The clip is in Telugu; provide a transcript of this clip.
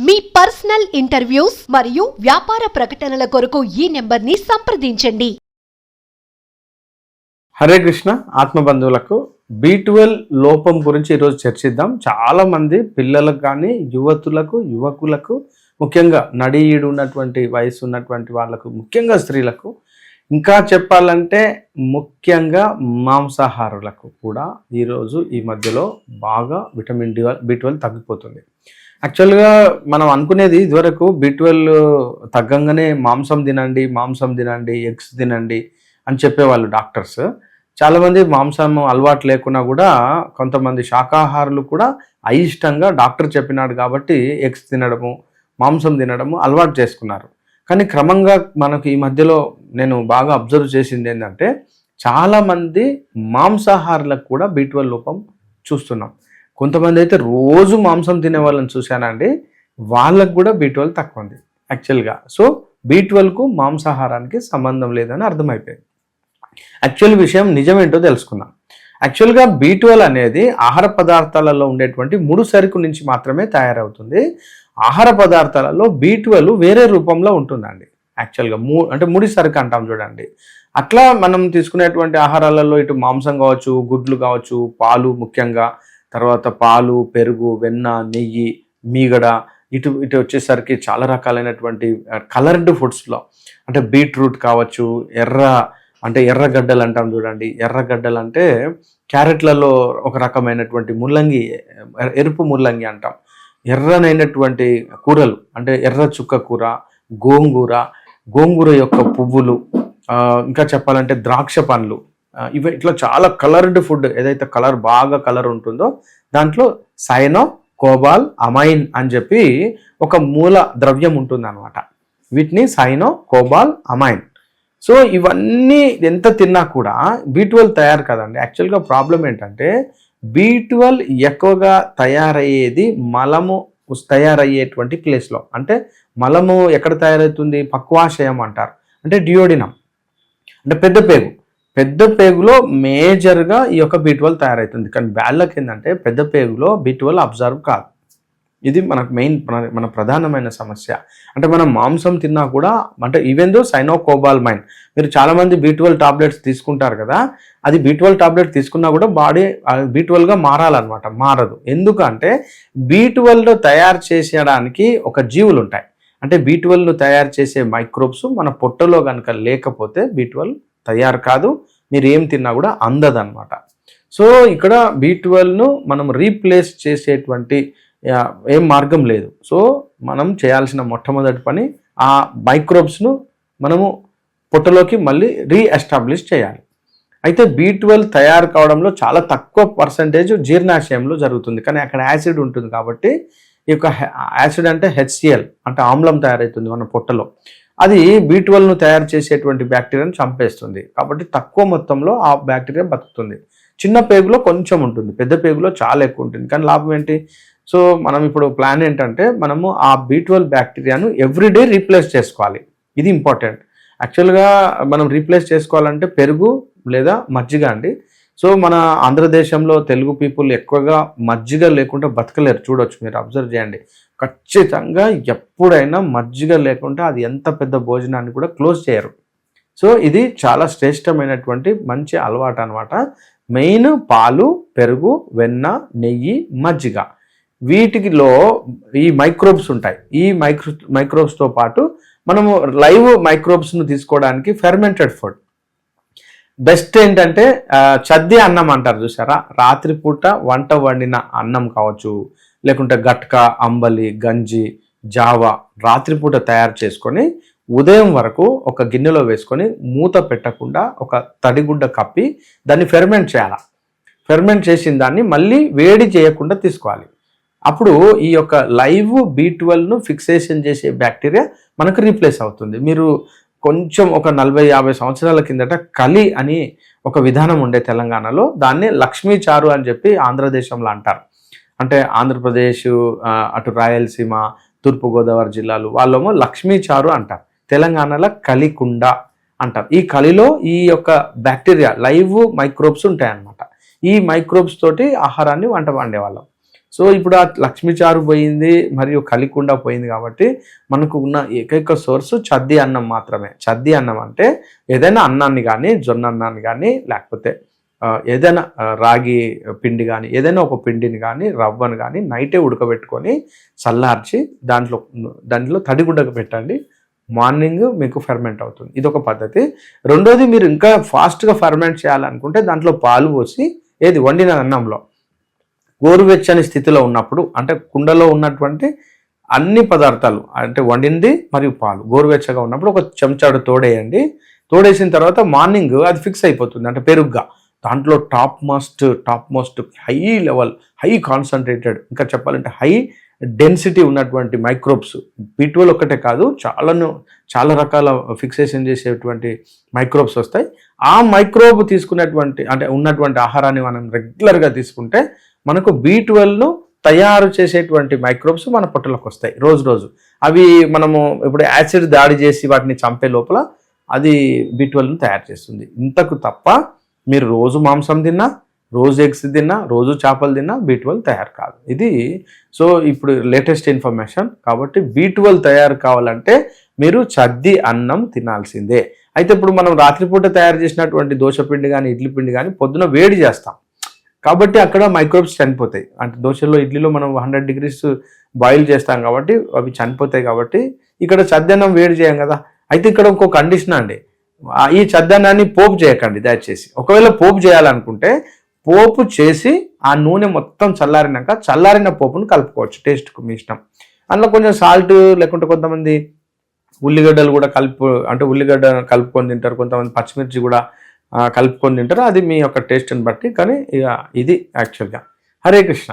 మీ పర్సనల్ ఇంటర్వ్యూస్ మరియు వ్యాపార ప్రకటనల కొరకు ఈ నెంబర్ని సంప్రదించండి. హరే కృష్ణ ఆత్మబంధువులకు B12 లోపం గురించి ఈరోజు చర్చిద్దాం. చాలా మంది పిల్లలకు కానీ యువకులకు ముఖ్యంగా నడిఈడు ఉన్నటువంటి వయసు ఉన్నటువంటి వాళ్ళకు, ముఖ్యంగా స్త్రీలకు, ఇంకా చెప్పాలంటే ముఖ్యంగా మాంసాహారులకు కూడా ఈరోజు ఈ మధ్యలో బాగా విటమిన్ B12 తగ్గిపోతుంది. యాక్చువల్గా మనం అనుకునేది ఇదివరకు B12 తగ్గంగానే మాంసం తినండి, ఎగ్స్ తినండి అని చెప్పేవాళ్ళు డాక్టర్స్. చాలామంది మాంసం అలవాటు లేకున్నా కూడా కొంతమంది శాకాహారులు కూడా అయిష్టంగా డాక్టర్ చెప్పినాడు కాబట్టి ఎగ్స్ తినడము, మాంసం తినడము అలవాటు చేసుకున్నారు. కానీ క్రమంగా మనకు ఈ మధ్యలో నేను బాగా అబ్జర్వ్ చేసింది ఏంటంటే, చాలామంది మాంసాహారులకు కూడా B12 లోపం చూస్తున్నాం. కొంతమంది అయితే రోజు మాంసం తినే వాళ్ళని చూశానండి, వాళ్ళకు కూడా B12 తక్కువ ఉంది యాక్చువల్గా. సో B12కు మాంసాహారానికి సంబంధం లేదని అర్థమైపోయింది. యాక్చువల్ విషయం నిజమేంటో తెలుసుకుందాం. యాక్చువల్గా B12 అనేది ఆహార పదార్థాలలో ఉండేటువంటి ముడి సరుకు నుంచి మాత్రమే తయారవుతుంది. ఆహార పదార్థాలలో B12 వేరే రూపంలో ఉంటుందండి. యాక్చువల్గా అంటే ముడి సరుకు అంటాం చూడండి. అట్లా మనం తీసుకునేటువంటి ఆహారాలలో ఇటు మాంసం కావచ్చు, గుడ్లు కావచ్చు, పాలు, ముఖ్యంగా తర్వాత పాలు, పెరుగు, వెన్న, నెయ్యి, మీగడ, ఇటు వచ్చేసరికి చాలా రకాలైనటువంటి కలర్డ్ ఫుడ్స్లో అంటే బీట్రూట్ కావచ్చు, ఎర్రగడ్డలు అంటాం చూడండి. ఎర్రగడ్డలు అంటే క్యారెట్లలో ఒక రకమైనటువంటి ముల్లంగి, ఎరుపు ముల్లంగి అంటాం. ఎర్రనైనటువంటి కూరలు అంటే ఎర్ర చుక్క కూర, గోంగూర యొక్క పువ్వులు, ఇంకా చెప్పాలంటే ద్రాక్ష పండ్లు, ఇవి ఇట్లా చాలా కలర్డ్ ఫుడ్. ఏదైతే బాగా కలర్ ఉంటుందో దాంట్లో సైనో కోబాల్ అమైన్ అని చెప్పి ఒక మూల ద్రవ్యం ఉంటుంది అనమాట. వీటిని సైనో కోబాల్ అమైన్. సో ఇవన్నీ ఎంత తిన్నా కూడా B12 తయారు కదండి. యాక్చువల్గా ప్రాబ్లం ఏంటంటే, B12 ఎక్కువగా తయారయ్యేది మలము తయారయ్యేటువంటి ప్లేస్లో. అంటే మలము ఎక్కడ తయారవుతుంది? పక్వాశయం అంటారు, అంటే డియోడినం, అంటే పెద్ద పేగులో మేజర్గా ఈ యొక్క B12 తయారవుతుంది. కానీ బ్యాళ్ళకి ఏంటంటే పెద్ద పేగులో B12 అబ్జర్వ్ కాదు. ఇది మనకు మన ప్రధానమైన సమస్య. అంటే మనం మాంసం తిన్నా కూడా, అంటే ఈవెన్ దో సైనోకోబాల్మైన్, మీరు చాలామంది B12 టాబ్లెట్స్ తీసుకుంటారు కదా, అది B12 టాబ్లెట్ తీసుకున్నా కూడా బాడీ B12గా మారాలన్నమాట. మారదు. ఎందుకంటే B12 తయారు చేసేయడానికి ఒక జీవులు ఉంటాయి. అంటే B12ను తయారు చేసే మైక్రోబ్స్ మన పొట్టలో కనుక లేకపోతే B12 తయారు కాదు, మీరు ఏం తిన్నా కూడా అందదన్నమాట. సో ఇక్కడ B12ను మనం రీప్లేస్ చేసేటువంటి ఏం మార్గం లేదు. సో మనం చేయాల్సిన మొట్టమొదటి పని ఆ మైక్రోబ్స్ను మనము పొట్టలోకి మళ్ళీ రీఎస్టాబ్లిష్ చేయాలి. అయితే B12 తయారు కావడంలో చాలా తక్కువ పర్సంటేజ్ జీర్ణాశయంలో జరుగుతుంది. కానీ అక్కడ యాసిడ్ ఉంటుంది కాబట్టి, ఈ యొక్క యాసిడ్ అంటే HCl అంటే ఆమ్లం తయారవుతుంది మన పొట్టలో. అది B12ను తయారు చేసేటువంటి బ్యాక్టీరియాను చంపేస్తుంది. కాబట్టి తక్కువ మొత్తంలో ఆ బ్యాక్టీరియా బతుకుతుంది. చిన్న పేగులో కొంచెం ఉంటుంది, పెద్ద పేగులో చాలా ఎక్కువ ఉంటుంది. కానీ లాభం ఏంటి? సో మనం ఇప్పుడు ప్లాన్ ఏంటంటే, మనము ఆ B12 బ్యాక్టీరియాను ఎవ్రీడే రీప్లేస్ చేసుకోవాలి. ఇది ఇంపార్టెంట్. యాక్చువల్గా మనం రీప్లేస్ చేసుకోవాలంటే పెరుగు లేదా మజ్జిగ అండి. సో మన ఆంధ్రదేశంలో తెలుగు పీపుల్ ఎక్కువగా మజ్జిగ లేకుండా బతకలేరు. చూడొచ్చు, మీరు అబ్జర్వ్ చేయండి. ఖచ్చితంగా ఎప్పుడైనా మజ్జిగ లేకుండా అది ఎంత పెద్ద భోజనాన్ని కూడా క్లోజ్ చేయరు. సో ఇది చాలా శ్రేష్టమైనటువంటి మంచి అలవాటు అనమాట. మెయిన్ పాలు, పెరుగు, వెన్న, నెయ్యి, మజ్జిగ, వీటిలో ఈ మైక్రోబ్స్ ఉంటాయి. ఈ మైక్రోబ్స్తో పాటు మనము లైవ్ మైక్రోబ్స్ను తీసుకోవడానికి ఫెర్మెంటెడ్ ఫుడ్ బెస్ట్. ఏంటంటే చద్ది అన్నం అంటారు చూసారా, రాత్రిపూట వంట వండిన అన్నం కావచ్చు, లేకుంటే గట్కా, అంబలి, గంజి, జావా రాత్రిపూట తయారు చేసుకొని ఉదయం వరకు ఒక గిన్నెలో వేసుకొని మూత పెట్టకుండా ఒక తడిగుడ్డ కప్పి దాన్ని ఫెర్మెంట్ చేయాలి. ఫెర్మెంట్ చేసిన దాన్ని మళ్ళీ వేడి చేయకుండా తీసుకోవాలి. అప్పుడు ఈ యొక్క లైవ్ B12ను ఫిక్సేషన్ చేసే బ్యాక్టీరియా మనకు రీప్లేస్ అవుతుంది. మీరు కొంచెం ఒక 40-50 సంవత్సరాల కిందట కలి అని ఒక విధానం ఉండే తెలంగాణలో, దాన్ని లక్ష్మీ చారు అని చెప్పి ఆంధ్రదేశంలో అంటారు. అంటే ఆంధ్రప్రదేశ్, అటు రాయలసీమ, తూర్పుగోదావరి జిల్లాలు వాళ్ళేమో లక్ష్మీ చారు అంటారు. తెలంగాణలో కలికుండ అంటారు. ఈ కలిలో ఈ యొక్క బ్యాక్టీరియా లైవ్ మైక్రోబ్స్ ఉంటాయన్నమాట. ఈ మైక్రోబ్స్ తోటి ఆహారాన్ని వండేవాళ్ళం. సో ఇప్పుడు ఆ లక్ష్మీ చారు పోయింది మరియు కలికుండా పోయింది కాబట్టి మనకు ఉన్న ఏకైక సోర్సు చద్ది అన్నం మాత్రమే. చద్ది అన్నం అంటే ఏదైనా అన్నాన్ని కానీ, జొన్న అన్నాన్ని కానీ, లేకపోతే ఏదైనా రాగి పిండి కానీ, ఏదైనా ఒక పిండిని కానీ, రవ్వను కానీ నైటే ఉడకబెట్టుకొని చల్లార్చి దాంట్లో తడిగుడ్డకు పెట్టండి. మార్నింగ్ మీకు ఫెర్మెంట్ అవుతుంది. ఇది ఒక పద్ధతి. రెండోది, మీరు ఇంకా ఫాస్ట్గా ఫెర్మెంట్ చేయాలనుకుంటే దాంట్లో పాలు పోసి వండిన అన్నంలో గోరువెచ్చని స్థితిలో ఉన్నప్పుడు, అంటే కుండలో ఉన్నటువంటి అన్ని పదార్థాలు, అంటే వండింది మరియు పాలు గోరువెచ్చగా ఉన్నప్పుడు ఒక చెంచాడు తోడేయండి. తోడేసిన తర్వాత మార్నింగ్ అది ఫిక్స్ అయిపోతుంది, అంటే పెరుగుగా. దాంట్లో top most high level, high concentrated, ఇంకా చెప్పాలంటే హై డెన్సిటీ ఉన్నటువంటి మైక్రోబ్స్, B12 ఒక్కటే కాదు, చాలా రకాల ఫిక్సేషన్ చేసేటువంటి మైక్రోబ్స్ వస్తాయి. ఆ మైక్రోబ్ తీసుకున్నటువంటి, అంటే ఉన్నటువంటి ఆహారాన్ని మనం రెగ్యులర్గా తీసుకుంటే మనకు B12ను తయారు చేసేటువంటి మైక్రోబ్స్ మన పొట్టలోకి వస్తాయి రోజు. అవి మనము ఇప్పుడు యాసిడ్ దాడి చేసి వాటిని చంపే లోపల అది B12ను తయారు చేస్తుంది. ఇంతకు తప్ప మీరు రోజు మాంసం తిన్నా, రోజు ఎగ్స్ తిన్నా, రోజు చేపలు తిన్నా B12 తయారు కాదు. ఇది సో ఇప్పుడు లేటెస్ట్ ఇన్ఫర్మేషన్. కాబట్టి B12 తయారు కావాలంటే మీరు చద్ది అన్నం తినాల్సిందే. అయితే ఇప్పుడు మనం రాత్రిపూట తయారు చేసినటువంటి దోశ పిండి కానీ, ఇడ్లీ పిండి కానీ పొద్దున వేడి చేస్తాం కాబట్టి అక్కడ మైక్రోబ్స్ చనిపోతాయి. అంటే దోశలో, ఇడ్లీలో మనం 100 degrees బాయిల్ చేస్తాం కాబట్టి అవి చనిపోతాయి. కాబట్టి ఇక్కడ చద్దన్నం వేడి చేయం కదా. అయితే ఇక్కడ ఇంకో కండిషన్ అండి, ఈ చద్దన్నాన్ని పోపు చేయకండి దయచేసి. ఒకవేళ పోపు చేయాలనుకుంటే పోపు చేసి ఆ నూనె మొత్తం చల్లారినాక చల్లారిన పోపును కలుపుకోవచ్చు, టేస్ట్కు మీ ఇష్టం. అందులో కొంచెం సాల్ట్, లేకుంటే కొంతమంది ఉల్లిగడ్డలు కూడా ఉల్లిగడ్డ కలుపుకొని తింటారు, కొంతమంది పచ్చిమిర్చి కూడా కలుపుకొని తింటారు. అది మీ యొక్క టేస్ట్ని బట్టి. కానీ ఇక ఇది యాక్చువల్గా. హరే కృష్ణ.